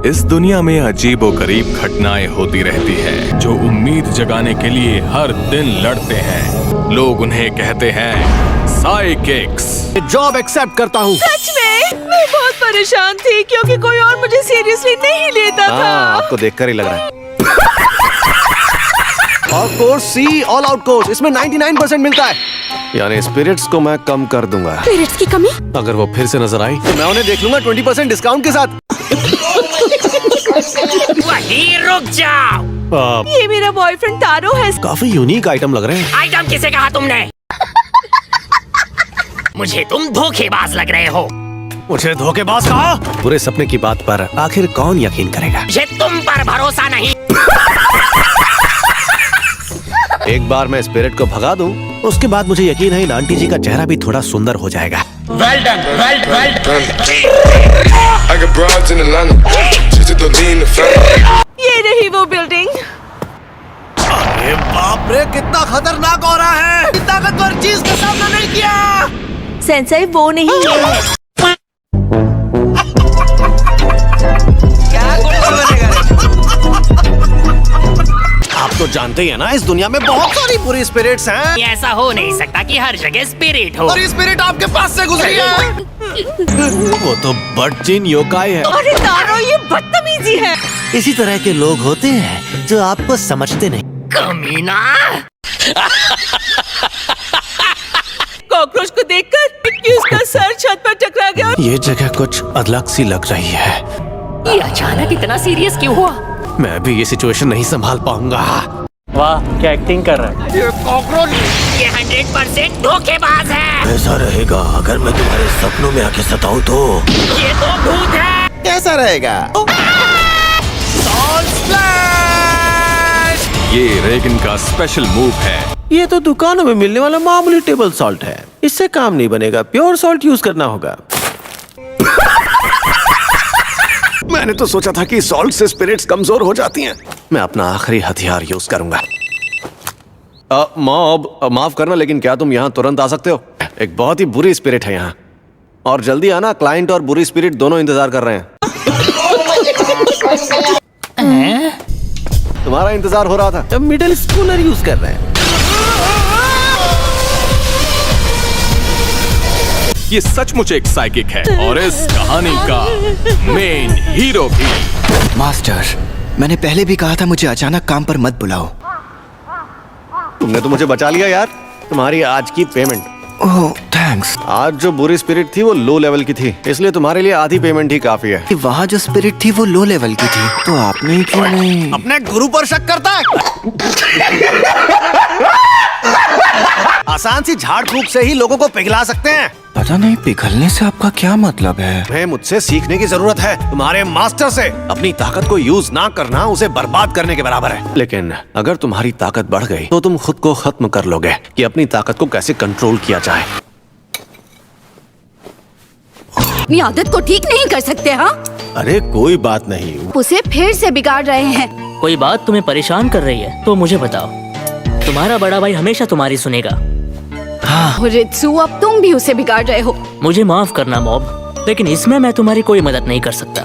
इस दुनिया में अजीबोगरीब घटनाएं होती रहती है जो उम्मीद जगाने के लिए हर दिन लड़ते हैं। लोग उन्हें कहते हैं साइकिक्स। जॉब एक्सेप्ट करता हूँ। सच में मैं बहुत परेशान थी क्योंकि कोई और मुझे सीरियसली नहीं लेता था। आपको देखकर ही लग रहा है। और course see all out course, इसमें 99% मिलता है। यानी स्पिरिट्स को मैं कम कर दूंगा। स्पिरिट्स की कमी? अगर वो फिर से नजर आई तो मैं उन्हें देख लूंगा 20% डिस्काउंट के साथ। वहीं रुक जाओ। ये मेरा बॉयफ्रेंड तारो है। काफी यूनिक आइटम लग रहे हैं। आइटम किसे कहा तुमने? मुझे तुम धोखेबाज लग रहे हो। मुझे धोखेबाज कहा? पूरे सपने की बात पर आखिर कौन यकीन करेगा? ये तुम पर भरोसा नहीं। एक बार मैं स्पिरिट को भगा दूं, उसके बाद मुझे यकीन है इन आंटी जी का चेहरा भी थोड़ा सुंदर हो जाएगा। Well done, well done. I got broads in Atlanta, just to lean the family. ये रही वो बिल्डिंग। अरे बाप रे, कितना खतरनाक हो रहा है। ताकतवर चीज का सामना नहीं किया। सेंसेई वो नहीं है। आप तो जानते ही हैं ना, इस दुनिया में बहुत सारी बुरी स्पिरिट्स हैं। ऐसा हो नहीं सकता कि हर जगह स्पिरिट हो। और ये स्पिरिट आपके पास से गुजरी है। वो तो बटजिन योकाई है। अरे तारो, ये बदतमीजी है। इसी तरह के लोग होते हैं जो आपको समझते नहीं। कमीना। कॉकरोच को देखकर उसका सर छत पर टकरा गया। ये जगह कुछ अलग सी लग रही है। ये अचानक इतना सीरियस क्यों हुआ? मैं भी ये सिचुएशन नहीं संभाल पाऊंगा। वाह, क्या एक्टिंग कर रहा है। ये कॉकरोच, ये 100% धोखेबाज है। ऐसा रहेगा अगर मैं तुम्हारे सपनों में आके सताऊं तो। ये तो भूत है। कैसा रहेगा? ये रेगन का स्पेशल मूव है। ये तो दुकानों में मिलने वाला मामूली टेबल सॉल्ट है। इससे काम नहीं बनेगा, प्योर सॉल्ट यूज करना होगा। मैंने तो सोचा था कि सॉल्ट से स्पिरिट्स कमजोर हो जाती हैं। मैं अपना आखिरी हथियार यूज करूंगा। मॉब, माफ करना, लेकिन क्या तुम यहाँ तुरंत आ सकते हो? एक बहुत ही बुरी स्पिरिट है यहाँ, और जल्दी आना। क्लाइंट और बुरी स्पिरिट दोनों इंतजार कर रहे हैं। तुम्हारा इंतजार हो रहा था। मिडिल स्कूलर यूज कर रहे हैं। ये सचमुच एक साइकिक है और इस कहानी का मेन हीरो भी। मास्टर, मैंने पहले भी कहा था मुझे अचानक काम पर मत बुलाओ। तुमने तो मुझे बचा लिया यार। तुम्हारी आज की पेमेंट। ओह, थैंक्स। आज जो बुरी स्पिरिट थी वो लो लेवल की थी, इसलिए तुम्हारे लिए आधी पेमेंट ही काफी है। वहाँ जो स्पिरिट थी वो लो लेवल की थी, तो आपने ही क्यों नहीं? अपने गुरु पर शक करता है। आसान सी झाड़ फूक से ही लोगों को पिघला सकते हैं। पता नहीं पिघलने से आपका क्या मतलब है? तुम्हें मुझसे सीखने की जरूरत है, तुम्हारे मास्टर से। अपनी ताकत को यूज ना करना उसे बर्बाद करने के बराबर है। लेकिन अगर तुम्हारी ताकत बढ़ गई तो तुम खुद को खत्म कर लोगे कि अपनी ताकत को कैसे कंट्रोल किया जाए। अपनी आदत को ठीक नहीं कर सकते? हाँ, अरे कोई बात नहीं। उसे फिर से बिगाड़ रहे हैं। कोई बात तुम्हें परेशान कर रही है तो मुझे बताओ। तुम्हारा बड़ा भाई हमेशा तुम्हारी सुनेगा। रित्सु, अब तुम भी उसे बिगाड़ रहे हो। मुझे माफ करना मॉब, लेकिन इसमें मैं तुम्हारी कोई मदद नहीं कर सकता।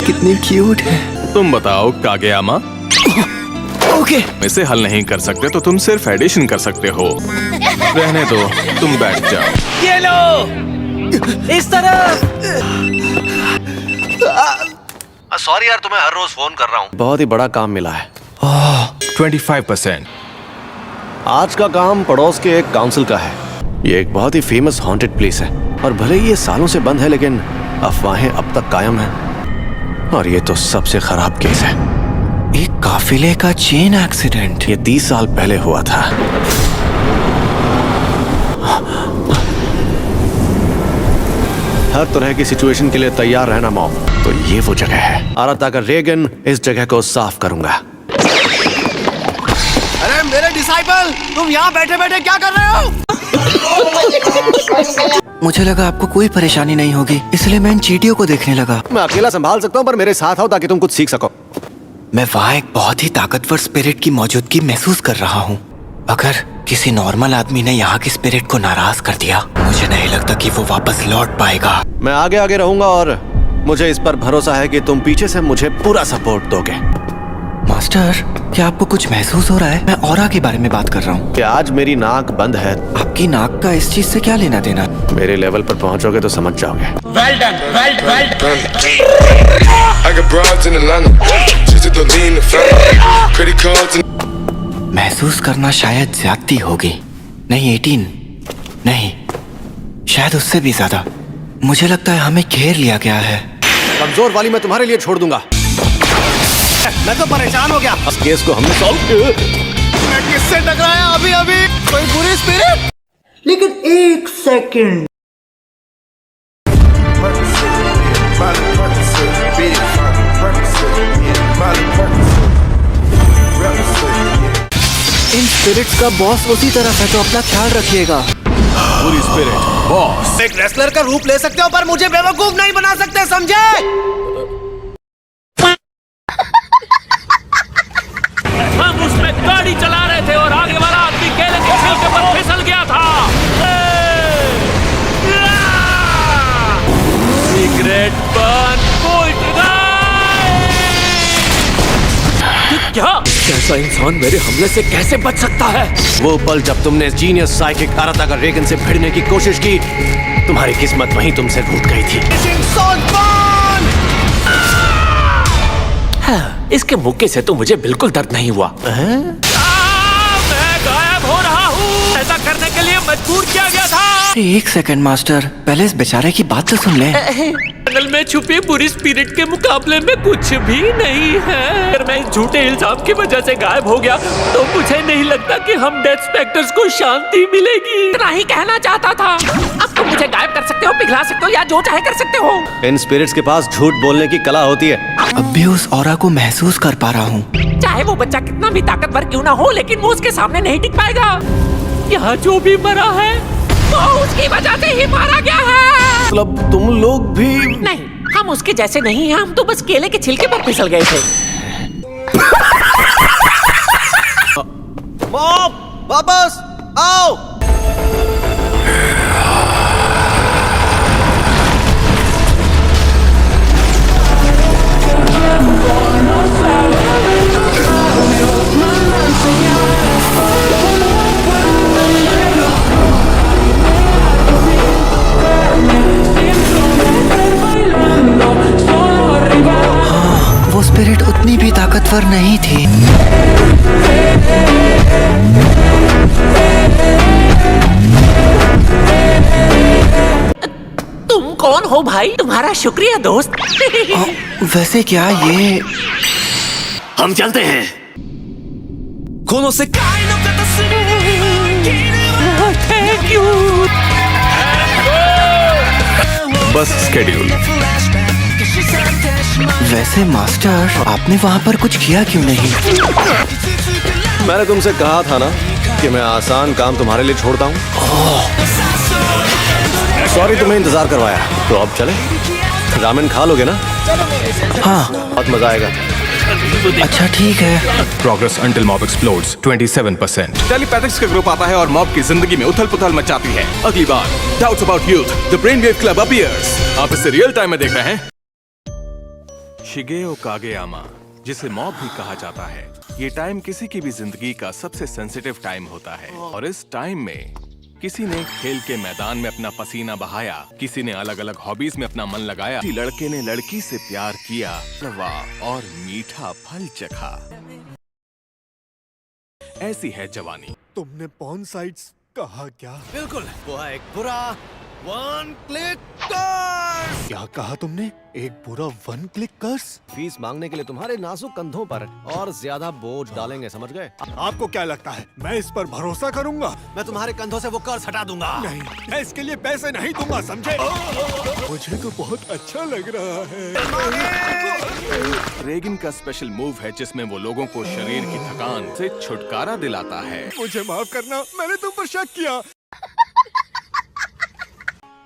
कितनी क्यूट है। तुम बताओ कागेयामा। ओके, इसे हल नहीं कर सकते तो तुम सिर्फ एडिशन कर सकते हो। रहने दो, तुम बैठ जाओ। ये लो, इस तरफ। सॉरी यार, तुम्हें हर रोज फोन कर रहा हूँ। बहुत ही बड़ा काम मिला है। 25%। आज का काम पड़ोस के एक काउंसिल का है। ये एक बहुत ही फेमस हॉन्टेड प्लेस है, और भले ही ये सालों से बंद है, लेकिन अफवाहें अब तक कायम हैं। और ये तो सबसे खराब केस है। एक काफिले का चेन एक्सीडेंट। ये 30 साल पहले हुआ था। हर तरह की सिचुएशन के लिए तैयार रहना मॉम। तो ये वो जगह है। आ रहा था रेगन इस जगह को साफ करूंगा। अरे मेरे डिसाइपल, तुम यहाँ बैठे बैठे क्या कर रहे हो? मुझे लगा आपको कोई परेशानी नहीं होगी, इसलिए मैं इन चींटियों को देखने लगा। मैं अकेला संभाल सकता हूँ, पर मेरे साथ आओ ताकि तुम कुछ सीख सको। मैं वहाँ एक बहुत ही ताकतवर स्पिरिट की मौजूदगी महसूस कर रहा हूँ। अगर किसी नॉर्मल आदमी ने यहाँ की स्पिरिट को नाराज कर दिया। मुझे नहीं लगता कि वो वापस लौट पाएगा। मैं आगे आगे रहूंगा और मुझे इस पर भरोसा है कि तुम पीछे से मुझे पूरा सपोर्ट दोगे। मास्टर, क्या आपको कुछ महसूस हो रहा है? मैं ऑरा के बारे में बात कर रहा हूँ। कि आज मेरी नाक बंद है। आपकी नाक का इस चीज से क्या लेना देना? मेरे लेवल पर पहुंचोगे तो समझ जाओगे। I got broads in Atlanta. Just to lean the family. Credit cards and महसूस करना शायद ज्यादती होगी। नहीं 18, नहीं, शायद उससे भी ज्यादा। मुझे लगता है हमें घेर लिया गया है। कमजोर वाली मैं तुम्हारे लिए छोड़ दूंगा। मैं तो परेशान हो गया। इस केस को हमने सॉल्व किया। मैं किससे टकराया अभी कोई बुरी स्पिरिट? लेकिन एक सेकंड, इन स्पिरिट्स का बॉस उसी तरफ है, तो अपना ख्याल रखिएगा। पूरी स्पिरिट बॉस। एक रेसलर का रूप ले सकते हो पर मुझे बेवकूफ नहीं बना सकते, समझे? हम उसमें गाड़ी चला रहे थे और आगे वाला आदमी केले के छिलके पर फिसल गया था। सिगरेट बन क्या? कैसा इंसान मेरे हमले से कैसे बच सकता है? वो पल जब तुमने जीनियस साइकिक आराता रेगन से भिड़ने की कोशिश की, तुम्हारी किस्मत वहीं तुमसे रूठ गई थी। हाँ, इसके मुक्के से तो मुझे बिल्कुल दर्द नहीं हुआ। मैं गायब हो रहा हूँ। ऐसा करने के लिए मजबूर किया गया था। एक सेकंड मास्टर, पहले इस बेचारे की बात तो सुन ले। जंगल में छुपी बुरी स्पिरिट के मुकाबले में कुछ भी नहीं है। अगर मैं इस झूठे इल्जाम की वजह से गायब हो गया तो मुझे नहीं लगता कि हम डेथ स्पेक्टर्स को शांति मिलेगी। इतना ही कहना चाहता था। अब तुम मुझे गायब कर सकते हो, पिघला सकते हो या जो चाहे कर सकते हो। इन स्पिरिट्स के पास झूठ बोलने की कला होती है। अब भी उस ऑरा को महसूस कर पा रहा हूँ। चाहे वो बच्चा कितना भी ताकतवर क्यों ना हो, लेकिन वो उसके सामने नहीं टिक पाएगा। यहाँ जो भी मरा है वो उसकी वजह से ही मारा गया है। मतलब तुम लोग भी? नहीं, हम उसके जैसे नहीं हैं। हम तो बस केले के छिलके पर फिसल गए थे। मॉम, वापस आओ। वो स्पिरिट उतनी भी ताकतवर नहीं थी। तुम कौन हो भाई? तुम्हारा शुक्रिया दोस्त। वैसे क्या ये? हम चलते हैं। खूनों से थैंक यू। बस स्केड्यूल। वैसे मास्टर, आपने वहाँ पर कुछ किया क्यों नहीं? मैंने तुमसे कहा था ना कि मैं आसान काम तुम्हारे लिए छोड़ता हूँ। सॉरी तुम्हें इंतजार करवाया। तो अब चले? रामेन खा लोगे ना? हाँ। बहुत मजा आएगा। अच्छा ठीक है। Progress until mob explodes 27%। टेलीपैथिक्स का ग्रुप आता है और मॉब की जिंदगी में उथल पुथल मचाती है। अगली बार doubts about youth, the brain wave club appears. आप इसे रियल टाइम में देख रहे हैं। शिगेओ कागेयामा, जिसे मॉब भी कहा जाता है, ये टाइम किसी की भी जिंदगी का सबसे सेंसिटिव टाइम होता है। और इस टाइम में किसी ने खेल के मैदान में अपना पसीना बहाया, किसी ने अलग अलग हॉबीज में अपना मन लगाया, किसी लड़के ने लड़की से प्यार किया, रवा और मीठा फल चखा। ऐसी है जवानी। तुमने पॉर्न साइट्स कहा क्या? बिल्कुल, वो है एक बुरा वन क्लिक कर्स। क्या कहा तुमने? एक बुरा वन क्लिक कर्स? फीस मांगने के लिए तुम्हारे नाजुक कंधों पर और ज्यादा बोझ डालेंगे, समझ गए? आपको क्या लगता है मैं इस पर भरोसा करूंगा? मैं तुम्हारे कंधों से वो कर्स हटा दूंगा। नहीं, मैं इसके लिए पैसे नहीं दूंगा, समझे? मुझे तो बहुत अच्छा लग रहा है। रेगिन का स्पेशल मूव है जिसमें वो लोगों को शरीर की थकान से छुटकारा दिलाता है। मुझे माफ करना, मैंने तुम पर शक किया।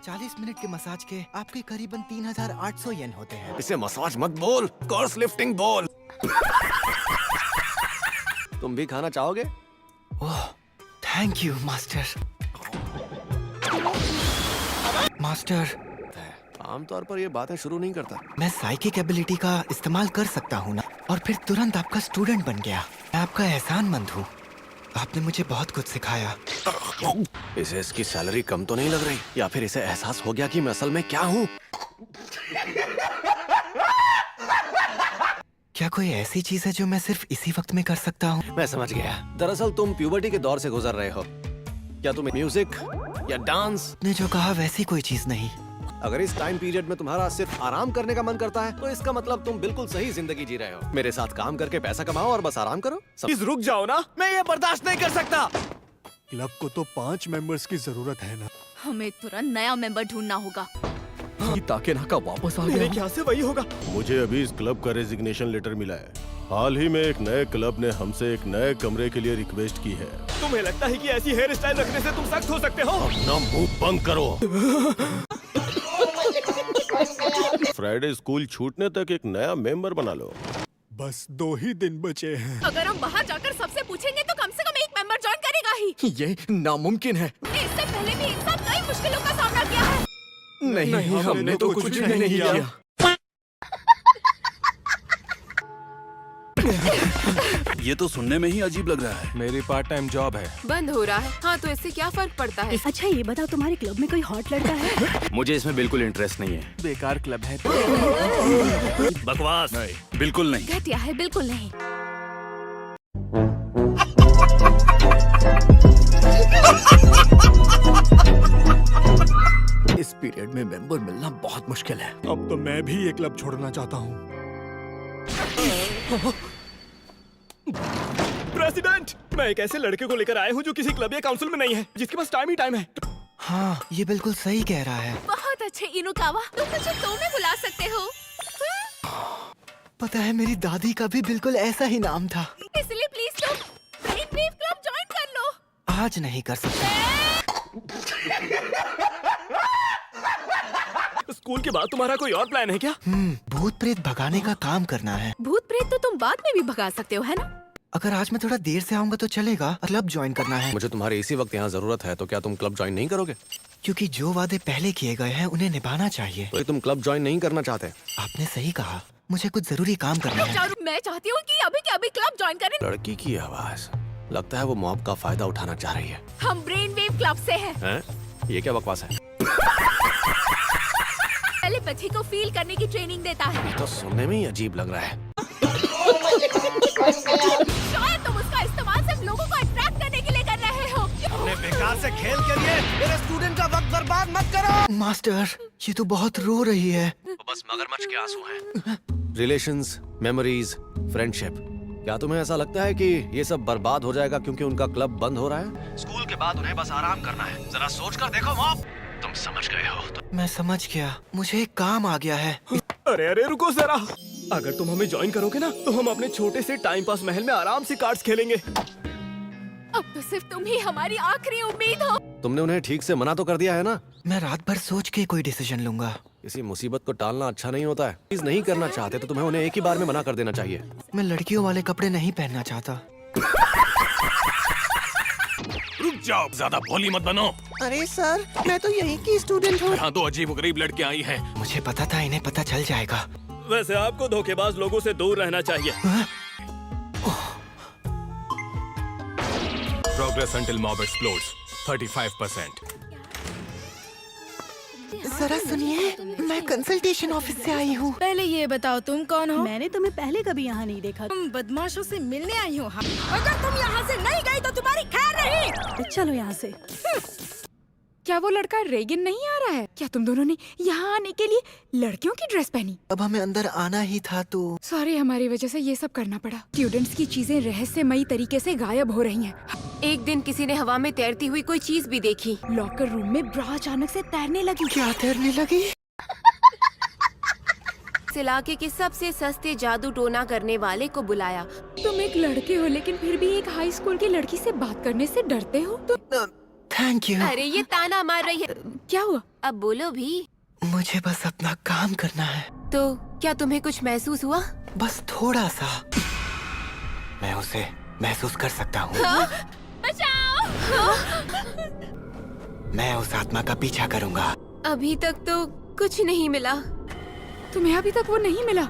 40 मिनट के मसाज के आपके करीबन 3800 येन होते हैं। इसे मसाज मत बोल, कर्स लिफ्टिंग बोल। तुम भी खाना चाहोगे? Oh thank you master. Master, आमतौर पर ये बातें शुरू नहीं करता। मैं साइकिक एबिलिटी का इस्तेमाल कर सकता हूँ ना, और फिर तुरंत आपका स्टूडेंट बन गया। मैं आपका एहसानमंद हूँ, आपने मुझे बहुत कुछ सिखाया। इसे इसकी सैलरी कम तो नहीं लग रही, या फिर इसे एहसास हो गया कि मैं असल में क्या हूँ? क्या कोई ऐसी चीज है जो मैं सिर्फ इसी वक्त में कर सकता हूँ? मैं समझ गया। दरअसल तुम प्यूबर्टी के दौर से गुजर रहे हो। क्या तुम्हें म्यूजिक या डांस? ने जो कहा वैसी कोई चीज नहीं। अगर इस टाइम पीरियड में तुम्हारा सिर्फ आराम करने का मन करता है, तो इसका मतलब तुम बिल्कुल सही जिंदगी जी रहे हो। मेरे साथ काम करके पैसा कमाओ और बस आराम करो। प्लीज रुक जाओ ना, मैं ये बर्दाश्त नहीं कर सकता। क्लब को तो 5 मेंबर्स की जरूरत है ना। हमें तुरंत नया मेंबर ढूंढना होगा। ताके नाका वापस आ गया। क्या से वही होगा? मुझे अभी इस क्लब का रेजिग्नेशन लेटर मिला है। हाल ही में एक नए क्लब ने हमसे एक नए कमरे के लिए रिक्वेस्ट की है। तुम्हें लगता है कि ऐसी हेयर स्टाइल रखने से तुम सख्त हो सकते हो? अपना मुंह बंद करो। फ्राइडे स्कूल छूटने तक एक नया मेंबर बना लो। बस 2 ही दिन बचे हैं। अगर हम बाहर जाकर सबसे पूछेंगे तो कम से कम एक मेंबर ज्वाइन करेगा ही। ये नामुमकिन है। इससे पहले भी इंसान कई मुश्किलों का सामना किया है। नहीं, हमने तो कुछ भी नहीं किया। ये तो सुनने में ही अजीब लग रहा है। मेरी पार्ट टाइम जॉब है। बंद हो रहा है। हाँ, तो इससे क्या फर्क पड़ता है? अच्छा ये बताओ, तुम्हारे क्लब में कोई हॉट लड़का है? मुझे इसमें बिल्कुल इंटरेस्ट नहीं है। बेकार क्लब है। बकवास। नहीं, बिल्कुल नहीं। घटिया है, बिल्कुल नहीं। इस पीरियड में मेंबर मिलना बहुत मुश्किल है। अब तो मैं भी ये क्लब छोड़ना चाहता हूँ। प्रेसिडेंट, मैं एक ऐसे लड़के को लेकर आया हूँ जो किसी क्लब या काउंसिल में नहीं है, जिसके पास टाइम ही टाइम है। हाँ, ये बिल्कुल सही कह रहा है। बहुत अच्छे इनुकावा, तुम मुझे तो में बुला सकते हो। पता है, मेरी दादी का भी बिल्कुल ऐसा ही नाम था। इसलिए प्लीज तुम ब्रेन वेव क्लब ज्वाइन कर लो। आज नहीं कर सकता। स्कूल के बाद तुम्हारा कोई और प्लान है क्या? भूत प्रेत भगाने का काम करना है। भूत प्रेत तो तुम बाद में भी भगा सकते हो, है ना? अगर आज मैं थोड़ा देर से आऊंगा तो चलेगा। क्लब ज्वाइन करना है। मुझे तुम्हारे इसी वक्त यहाँ जरूरत है, तो क्या तुम क्लब ज्वाइन नहीं करोगे? क्योंकि जो वादे पहले किए गए हैं उन्हें निभाना चाहिए। तो तुम क्लब ज्वाइन नहीं करना चाहते? आपने सही कहा, मुझे कुछ जरूरी काम करना है। मैं चाहती हूँ कि अभी के अभी क्लब ज्वाइन करें। लड़की की आवाज, लगता है वो मॉब का फायदा उठाना चाह रही है। हम ब्रेन वेव क्लब से हैं। ये क्या बकवास है? टेलीपैथी को फील करने की ट्रेनिंग देता है। तो सुनने में ही अजीब लग रहा है। शायद तुम उसका इस्तेमाल सिर्फ लोगों को अट्रैक्ट करने के लिए कर रहे हो। अपने बेकार से खेल के लिए मेरे स्टूडेंट का वक्त बर्बाद मत करो। मास्टर, ये तो बहुत रो रही है। बस मगरमच्छ के आंसू हैं। रिलेशंस, मेमोरीज, फ्रेंडशिप, क्या तुम्हें ऐसा लगता है कि ये सब बर्बाद हो जाएगा क्योंकि उनका क्लब बंद हो रहा है? स्कूल के बाद उन्हें बस आराम करना है। जरा सोच कर देखो मॉम, तुम समझ गए हो तो। मैं समझ गया, मुझे एक काम आ गया है। अरे अरे रुको जरा, अगर तुम हमें ज्वाइन करोगे ना, तो हम अपने छोटे से टाइम पास महल में आराम से कार्ड्स खेलेंगे। अब तो सिर्फ तुम ही हमारी आखिरी उम्मीद हो। तुमने उन्हें ठीक से मना तो कर दिया है ना? मैं रात भर सोच के कोई डिसीजन लूंगा। किसी मुसीबत को टालना अच्छा नहीं होता है। चीज नहीं करना चाहते तो तुम्हें उन्हें एक ही बार में मना कर देना चाहिए। मैं लड़कियों वाले कपड़े नहीं पहनना चाहता। रुक जाओ, ज्यादा भोली मत बनो। अरे सर, मैं तो यहीं की स्टूडेंट हूँ। यहाँ तो अजीब गरीब लड़कियाँ आई हैं। मुझे पता था इन्हें पता चल जाएगा। वैसे आपको धोखेबाज लोगों से दूर रहना चाहिए। Progress until mob explodes 35%. जरा सुनिए, मैं कंसल्टेशन ऑफिस से आई हूँ। पहले ये बताओ तुम कौन हो? मैंने तुम्हें पहले कभी यहाँ नहीं देखा। तुम बदमाशों से मिलने आई हो। अगर तुम यहाँ से नहीं गई तो तुम्हारी खैर नहीं। चलो यहाँ से। क्या वो लड़का रेगिन नहीं आ रहा है? क्या तुम दोनों ने यहाँ आने के लिए लड़कियों की ड्रेस पहनी? अब हमें अंदर आना ही था तो। सॉरी, हमारी वजह से ये सब करना पड़ा। स्टूडेंट्स की चीजें रहस्यमयी तरीके से गायब हो रही हैं। एक दिन किसी ने हवा में तैरती हुई कोई चीज भी देखी। लॉकर रूम में ब्रा अचानक से तैरने लगी। क्या तैरने लगी? इस इलाके के सबसे सस्ते जादू टोना करने वाले को बुलाया। तुम एक लड़के हो लेकिन फिर भी एक हाई स्कूल की लड़की से बात करने से डरते हो? Thank you. अरे ये ताना मार रही है। क्या हुआ? अब बोलो भी। मुझे बस अपना काम करना है। तो क्या तुम्हें कुछ महसूस हुआ? बस थोड़ा सा। मैं उसे महसूस कर सकता हूँ। बचाओ! मैं उस आत्मा का पीछा करूंगा। अभी तक तो कुछ नहीं मिला। तुम्हें अभी तक वो नहीं मिला?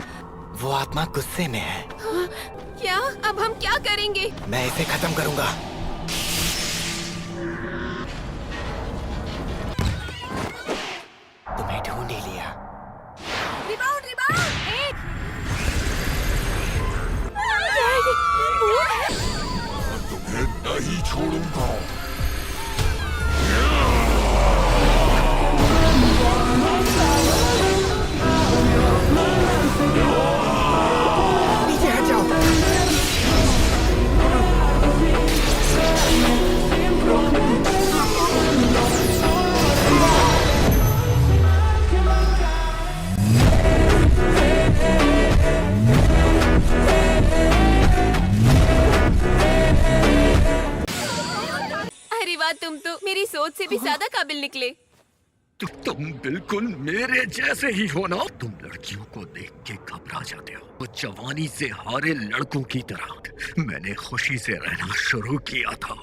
वो आत्मा गुस्से में है। क्या? अब हम क्या करेंगे? मैं इसे खत्म करूंगा। तुम्हें ढूंढ ही लिया। रिबाउंड रिबाउंड नहीं छोड़ूंगा। पीछे हट जाओ। अरे वाह, तुम तो मेरी सोच से भी ज्यादा काबिल निकले। तो तुम बिल्कुल मेरे जैसे ही हो ना। तुम लड़कियों को देख के घबरा जाते हो, वो जवानी से हारे लड़कों की तरह। मैंने खुशी से रहना शुरू किया था।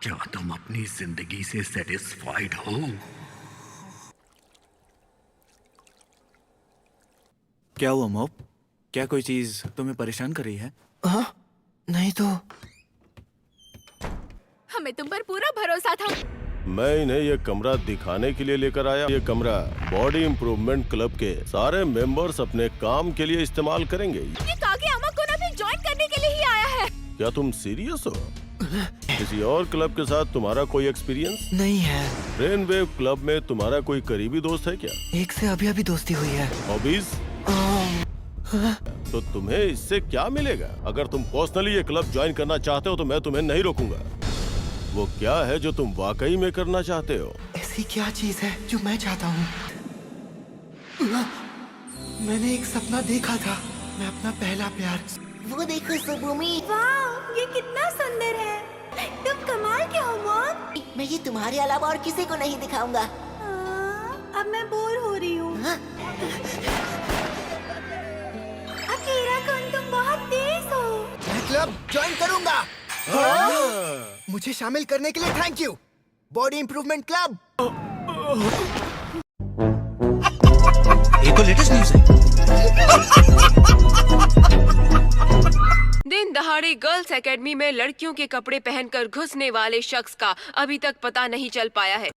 क्या तुम अपनी जिंदगी से सेटिस्फाइड हो? क्या हुआ मॉप? क्या कोई चीज तुम्हें परेशान कर रही है? हाँ? नहीं तो। हमें तुम पर पूरा भरोसा था। मैं इन्हें ये कमरा दिखाने के लिए लेकर आया। ये कमरा बॉडी इम्प्रूवमेंट क्लब के सारे मेंबर्स अपने काम के लिए इस्तेमाल करेंगे। ये कागेयामा कोना भी ज्वाइन करने के लिए ही आया है। क्या तुम सीरियस हो? किसी और क्लब के साथ तुम्हारा कोई एक्सपीरियंस नहीं है। ब्रेन वेव क्लब में तुम्हारा कोई करीबी दोस्त है क्या? एक से अभी अभी दोस्ती हुई है। हॉबीज? तो तुम्हें इससे क्या मिलेगा? अगर तुम पर्सनली ये क्लब ज्वाइन करना चाहते हो तो मैं तुम्हें नहीं रोकूंगा। वो क्या है जो तुम वाकई में करना चाहते हो? ऐसी क्या चीज है जो मैं चाहता हूँ? मैंने एक सपना देखा था। मैं अपना पहला प्यार। वो देखो सुभूमि, वाह ये कितना सुंदर है। तुम कमाल के हो मॉम। मैं ये तुम्हारे अलावा और किसी को नहीं दिखाऊंगा। अब मैं बोर हो रही हूँ। अकेला कौन, तुम बहुत तेज हो। मैं क्लब ज्वाइन करूंगा। मुझे शामिल करने के लिए thank you. Body improvement club. ये तो लेटेस्ट न्यूज़ है। दिन दहाड़े गर्ल्स एकेडमी में लड़कियों के कपड़े पहनकर घुसने वाले शख्स का अभी तक पता नहीं चल पाया है।